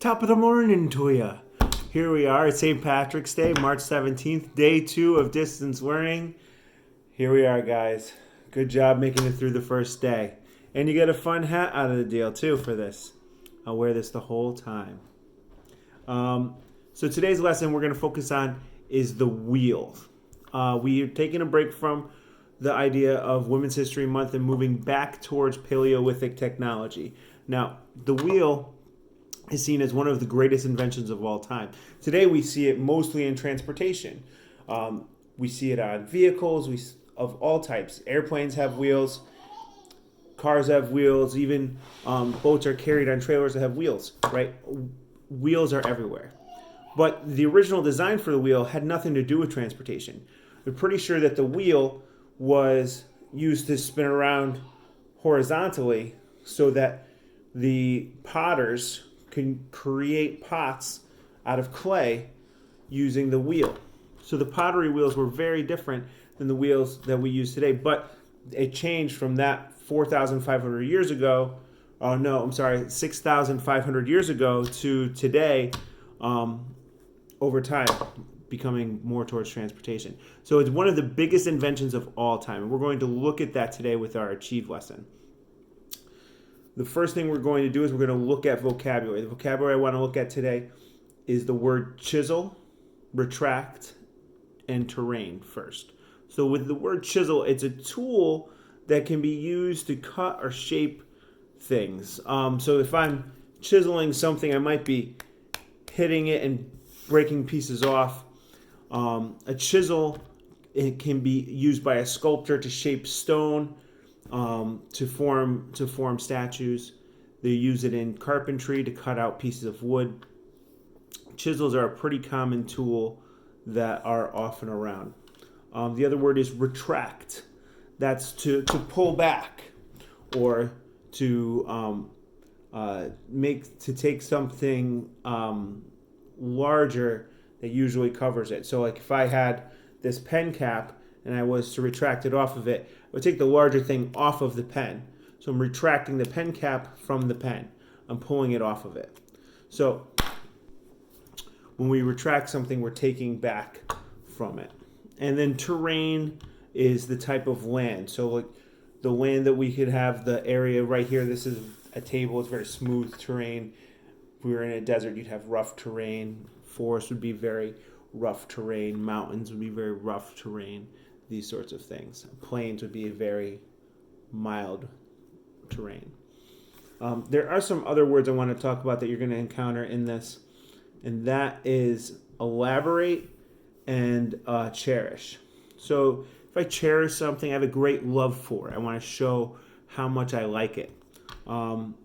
Top of the morning to you. Here we are at St. Patrick's Day, March 17th, day 2 of distance learning. Here we are, guys. Good job making it through the first day. And you get a fun hat out of the deal, too, for this. I'll wear this the whole time. So today's lesson we're going to focus on is the wheel. We are taking a break from the idea of Women's History Month and moving back towards Paleolithic technology. Now, the wheel is seen as one of the greatest inventions of all time. Today we see it mostly in transportation. We see it on vehicles of all types. Airplanes have wheels, cars have wheels, even boats are carried on trailers that have wheels, right? Wheels are everywhere. But the original design for the wheel had nothing to do with transportation. We're pretty sure that the wheel was used to spin around horizontally so that the potters can create pots out of clay using the wheel. So the pottery wheels were very different than the wheels that we use today, but it changed from that 4,500 years ago, 6,500 years ago to today over time, becoming more towards transportation. So it's one of the biggest inventions of all time. And we're going to look at that today with our Achieve lesson. The first thing we're going to do is we're going to look at vocabulary. The vocabulary I want to look at today is the word chisel, retract, and terrain first. So with the word chisel, it's a tool that can be used to cut or shape things. So if I'm chiseling something, I might be hitting it and breaking pieces off. A chisel, it can be used by a sculptor to shape stone, to form statues. They use it in carpentry to cut out pieces of wood. Chisels are a pretty common tool that are often around. The other word is retract. That's to pull back, or to take something larger that usually covers it. So like if I had this pen cap and I was to retract it off of it, I would take the larger thing off of the pen. So I'm retracting the pen cap from the pen. I'm pulling it off of it. So when we retract something, we're taking back from it. And then terrain is the type of land. So like the land that we could have, the area right here, this is a table, it's very smooth terrain. If we were in a desert, you'd have rough terrain. Forest would be very rough terrain. Mountains would be very rough terrain. These sorts of things. Plains would be a very mild terrain. There are some other words I want to talk about that you're going to encounter in this, and that is elaborate and cherish. So if I cherish something, I have a great love for it. I want to show how much I like it. And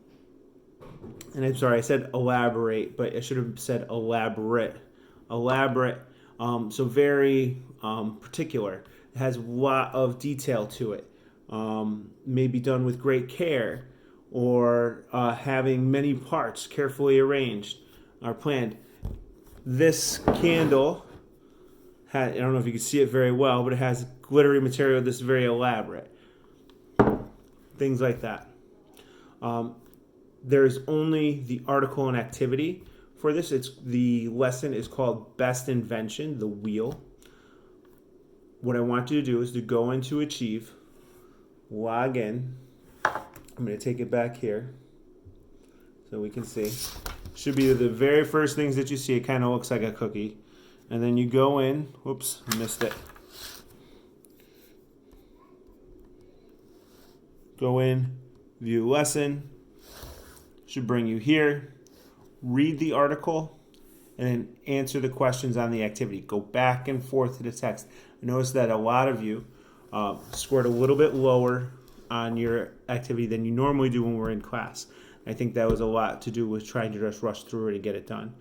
I'm sorry, I said elaborate, but I should have said elaborate. Elaborate, so very particular. It has a lot of detail to it. May be done with great care, or having many parts carefully arranged or planned. This candle, I don't know if you can see it very well, but it has glittery material that's very elaborate. Things like that. There's only the article and activity for this. The lesson is called Best Invention, the wheel. What I want you to do is to go into Achieve, log in. I'm going to take it back here so we can see. Should be the very first things that you see. It kind of looks like a cookie. And then you go in. Whoops, missed it. Go in, view lesson. Should bring you here. Read the article and then answer the questions on the activity. Go back and forth to the text. I noticed that a lot of you scored a little bit lower on your activity than you normally do when we're in class. I think that was a lot to do with trying to just rush through it and get it done.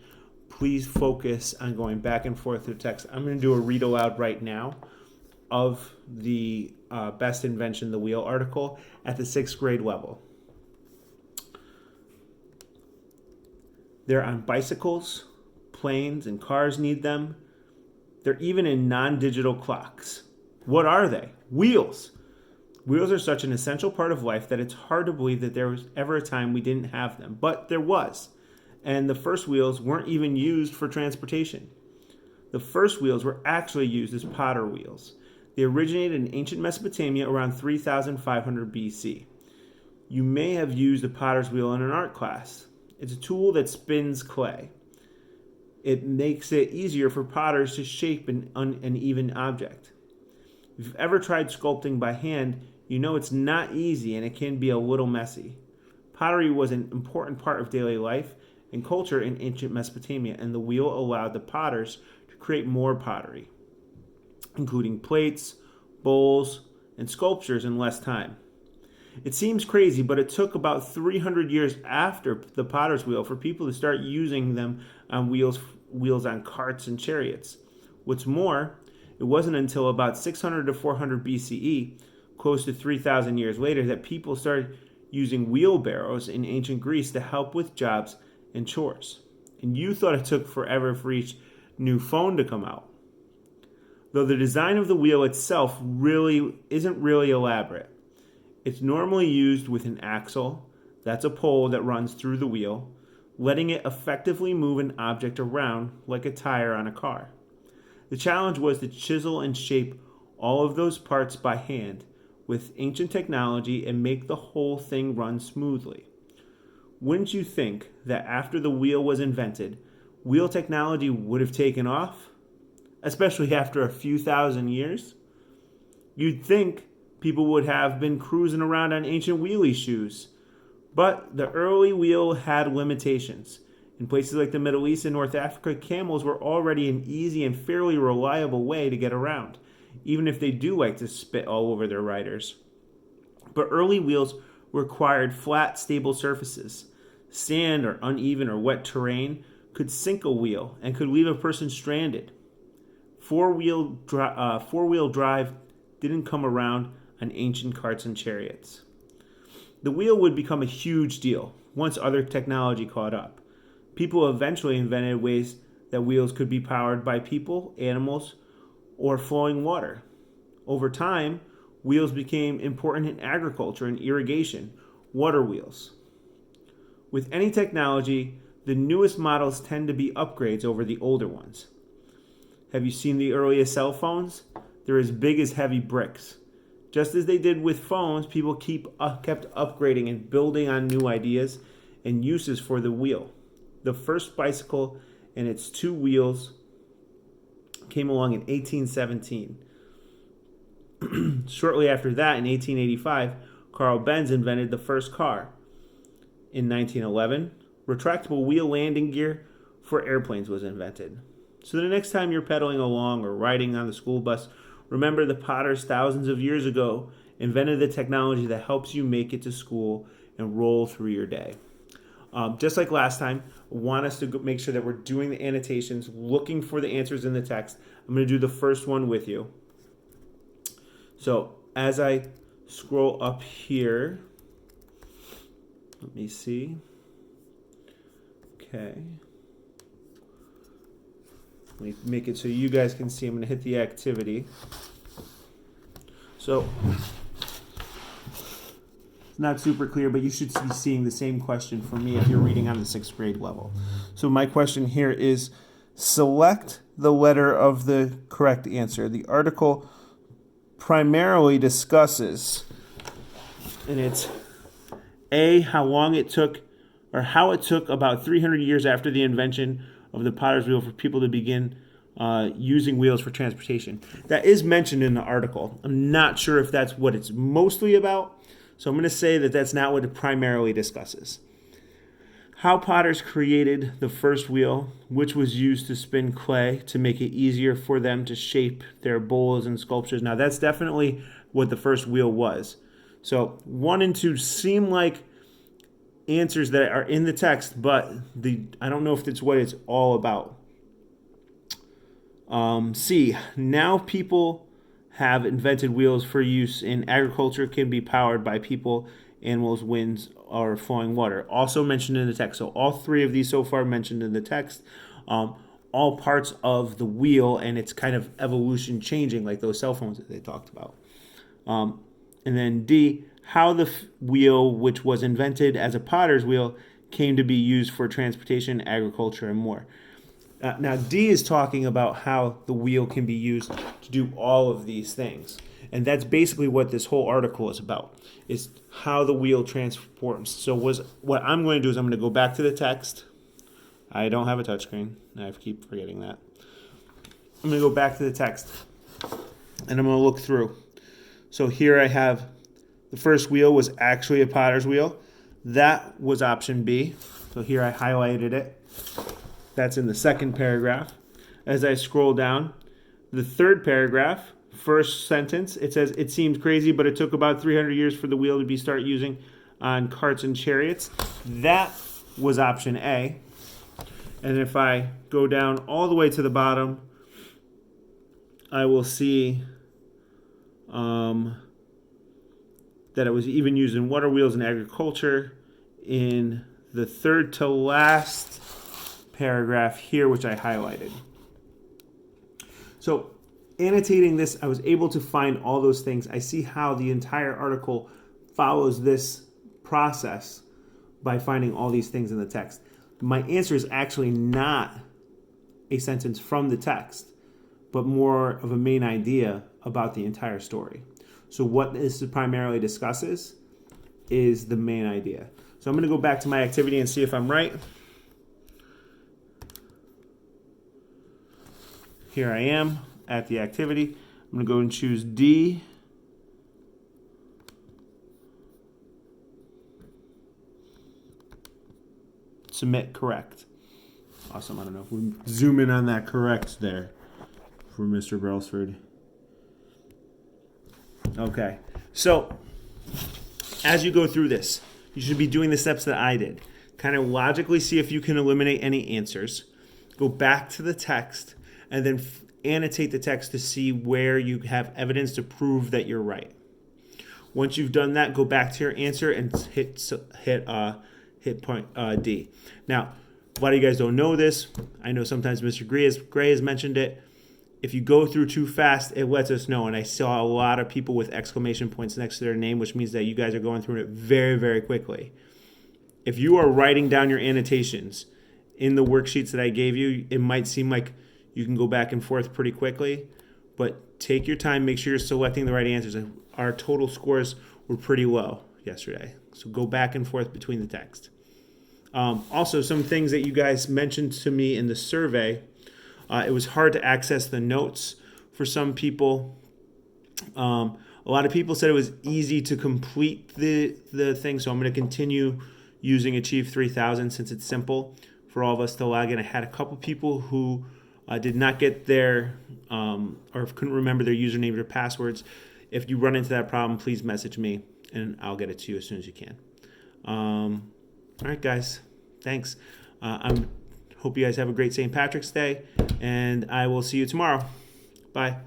Please focus on going back and forth to the text. I'm going to do a read aloud right now of the Best Invention, the wheel article at the 6th grade level. They're on bicycles, planes, and cars need them. They're even in non-digital clocks. What are they? Wheels. Wheels are such an essential part of life that it's hard to believe that there was ever a time we didn't have them. But there was. and the first wheels weren't even used for transportation. The first wheels were actually used as potter wheels. They originated in ancient Mesopotamia around 3500 BC. You may have used a potter's wheel in an art class. It's a tool that spins clay. It makes it easier for potters to shape an uneven object. If you've ever tried sculpting by hand, you know it's not easy and it can be a little messy. Pottery was an important part of daily life and culture in ancient Mesopotamia, and the wheel allowed the potters to create more pottery, including plates, bowls, and sculptures in less time. It seems crazy, but it took about 300 years after the potter's wheel for people to start using them on wheels on carts and chariots. What's more, it wasn't until about 600 to 400 BCE, close to 3,000 years later, that people started using wheelbarrows in ancient Greece to help with jobs and chores. And you thought it took forever for each new phone to come out. Though the design of the wheel itself isn't really elaborate. It's normally used with an axle, that's a pole that runs through the wheel, letting it effectively move an object around like a tire on a car. The challenge was to chisel and shape all of those parts by hand with ancient technology and make the whole thing run smoothly. Wouldn't you think that after the wheel was invented, wheel technology would have taken off? Especially after a few thousand years? You'd think people would have been cruising around on ancient wheelie shoes. But the early wheel had limitations. In places like the Middle East and North Africa, camels were already an easy and fairly reliable way to get around, even if they do like to spit all over their riders. But early wheels required flat, stable surfaces. Sand or uneven or wet terrain could sink a wheel and could leave a person stranded. Four-wheel drive didn't come around on ancient carts and chariots. The wheel would become a huge deal once other technology caught up. People eventually invented ways that wheels could be powered by people, animals, or flowing water. Over time, wheels became important in agriculture and irrigation, water wheels. With any technology, the newest models tend to be upgrades over the older ones. Have you seen the earliest cell phones? They're as big as heavy bricks. Just as they did with phones, people kept upgrading and building on new ideas and uses for the wheel. The first bicycle and its two wheels came along in 1817. Shortly after that, in 1885, Carl Benz invented the first car. In 1911, retractable wheel landing gear for airplanes was invented. So the next time you're pedaling along or riding on the school bus, remember the potters thousands of years ago invented the technology that helps you make it to school and roll through your day. Just like last time, I want us to make sure that we're doing the annotations, looking for the answers in the text. I'm going to do the first one with you. So as I scroll up here, let me see. Okay. Let me make it so you guys can see. I'm going to hit the activity. So it's not super clear, but you should be seeing the same question from me if you're reading on the 6th grade level. So my question here is, select the letter of the correct answer. The article primarily discusses, and it's A, how it took about 300 years after the invention of the potter's wheel for people to begin using wheels for transportation. That is mentioned in the article. I'm not sure if that's what it's mostly about, so I'm going to say that that's not what it primarily discusses. How potters created the first wheel, which was used to spin clay to make it easier for them to shape their bowls and sculptures. Now, that's definitely what the first wheel was. So 1 and 2 seem like answers that are in the text, but I don't know if that's what it's all about. C, now people have invented wheels for use in agriculture, can be powered by people, animals, winds, or flowing water. Also mentioned in the text. So all 3 of these so far mentioned in the text. All parts of the wheel and its kind of evolution changing, like those cell phones that they talked about. And then D, how the wheel, which was invented as a potter's wheel, came to be used for transportation, agriculture, and more. Now, D is talking about how the wheel can be used to do all of these things. And that's basically what this whole article is about, is how the wheel transforms. So what I'm going to do is I'm going to go back to the text. I don't have a touchscreen. I keep forgetting that. I'm going to go back to the text, and I'm going to look through. So here I have the first wheel was actually a potter's wheel. That was option B. So here I highlighted it. That's in the second paragraph. As I scroll down, the third paragraph, first sentence, it says, it seems crazy, but it took about 300 years for the wheel to be started using on carts and chariots. That was option A. And if I go down all the way to the bottom, I will see that it was even used in water wheels in agriculture in the third to last paragraph here, which I highlighted. So annotating this, I was able to find all those things. I see how the entire article follows this process by finding all these things in the text. My answer is actually not a sentence from the text, but more of a main idea about the entire story. So what this primarily discusses is the main idea. So I'm going to go back to my activity and see if I'm right. Here I am at the activity. I'm going to go and choose D. Submit correct. Awesome. I don't know if we zoom in on that correct there for Mr. Brailsford. Okay. So as you go through this, you should be doing the steps that I did. Kind of logically see if you can eliminate any answers. Go back to the text and then annotate the text to see where you have evidence to prove that you're right. Once you've done that, go back to your answer and hit point D. Now, a lot of you guys don't know this. I know sometimes Mr. Gray has mentioned it. If you go through too fast, it lets us know. And I saw a lot of people with exclamation points next to their name, which means that you guys are going through it very, very quickly. If you are writing down your annotations in the worksheets that I gave you, it might seem like you can go back and forth pretty quickly, but take your time, make sure you're selecting the right answers. Our total scores were pretty low yesterday, so go back and forth between the text. Also, some things that you guys mentioned to me in the survey, it was hard to access the notes for some people. A lot of people said it was easy to complete the thing, so I'm going to continue using Achieve 3000 since it's simple for all of us to log in. I had a couple people who did not get their or couldn't remember their username or passwords. If you run into that problem, please message me and I'll get it to you as soon as you can. All right, guys. Thanks. Hope you guys have a great St. Patrick's Day, and I will see you tomorrow. Bye.